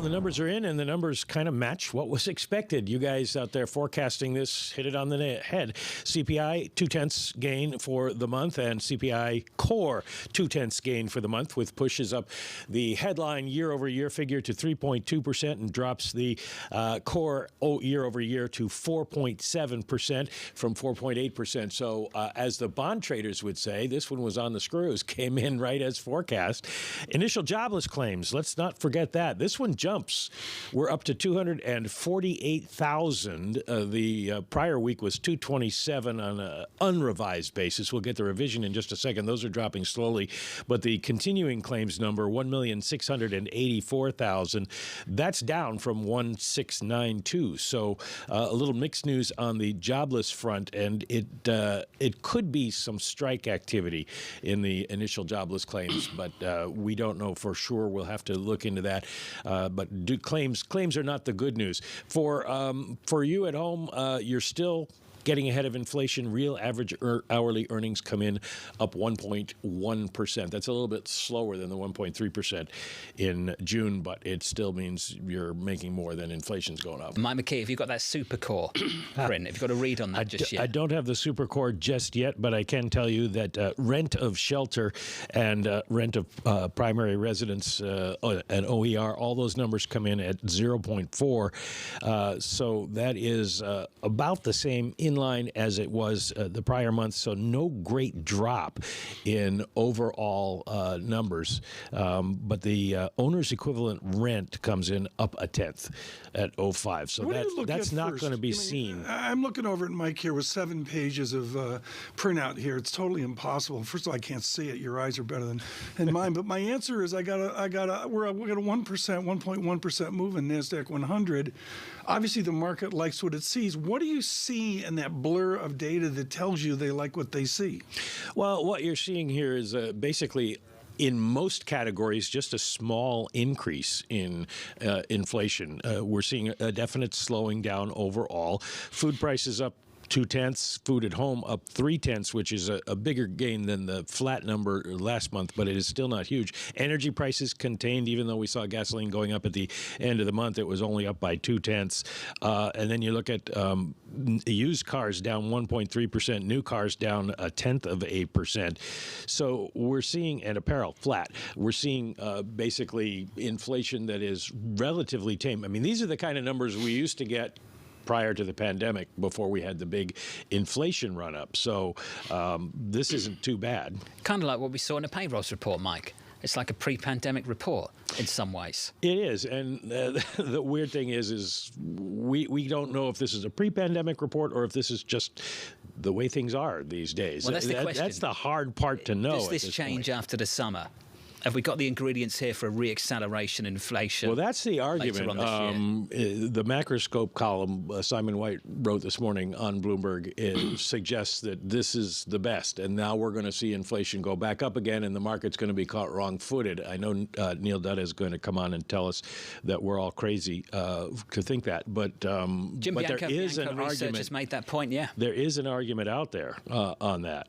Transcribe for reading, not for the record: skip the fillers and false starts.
The numbers are in, and the numbers kind of match what was expected. You guys out there forecasting this hit it on the head. CPI 0.2 gain for the month, and CPI core 0.2 gain for the month, with pushes up the headline year-over-year figure to 3.2% and drops the core year-over-year to 4.7% from 4.8%. So as the bond traders would say, this one was on the screws, came in right as forecast. Initial jobless claims, let's not forget that. This one jumps. We're up to 248,000. The prior week was 227 on an unrevised basis. We'll get the revision in just a second. Those are dropping slowly. But the continuing claims number, 1,684,000, that's down from 1,692. So a little mixed news on the jobless front, and it could be some strike activity in the initial jobless claims, but we don't know for sure. We'll have to look into that. But claims are not the good news. For you at home, you're still getting ahead of inflation. Real average hourly earnings come in up 1.1%. That's a little bit slower than the 1.3% in June, but it still means you're making more than inflation's going up. Mike McKee, have you got that super core print? Have you got a read on that just yet? I don't have the super core just yet, but I can tell you that rent of shelter and rent of primary residence and OER, all those numbers come in at 0.4. So that is about the same in line as it was the prior month, so no great drop in overall numbers. But the owner's equivalent rent comes in up 1/10 at 0.5. So that's not going to be seen. I'm looking over at Mike here with 7 pages of printout here. It's totally impossible. First of all, I can't see it. Your eyes are better than mine. But my answer is we're at a 1%, move in NASDAQ 100. Obviously, the market likes what it sees. What do you see in that blur of data that tells you they like what they see? Well, what you're seeing here is basically, in most categories, just a small increase in inflation. We're seeing a definite slowing down overall. Food prices up 0.2, food at home up 0.3, which is a bigger gain than the flat number last month, but it is still not huge. Energy prices contained, even though we saw gasoline going up at the end of the month, it was only up by 0.2. And then you look at used cars down 1.3%, new cars down 0.1%. So we're seeing, and apparel flat, we're seeing basically inflation that is relatively tame. I mean, these are the kind of numbers we used to get prior to the pandemic, before we had the big inflation run-up. So this isn't too bad. Kind of like what we saw in the payrolls report, Mike. It's like a pre-pandemic report in some ways. It is, and the weird thing is we don't know if this is a pre-pandemic report or if this is just the way things are these days. Well, that's the question. That's the hard part to know. Does this change after the summer? Have we got the ingredients here for a re-acceleration in inflation? Well, that's the argument. The macroscope column Simon White wrote this morning on Bloomberg suggests that this is the best, and now we're going to see inflation go back up again, and the market's going to be caught wrong-footed. I know Neil Dutta is going to come on and tell us that we're all crazy to think that, but there is an argument. Research has made that point, yeah. There is an argument out there on that.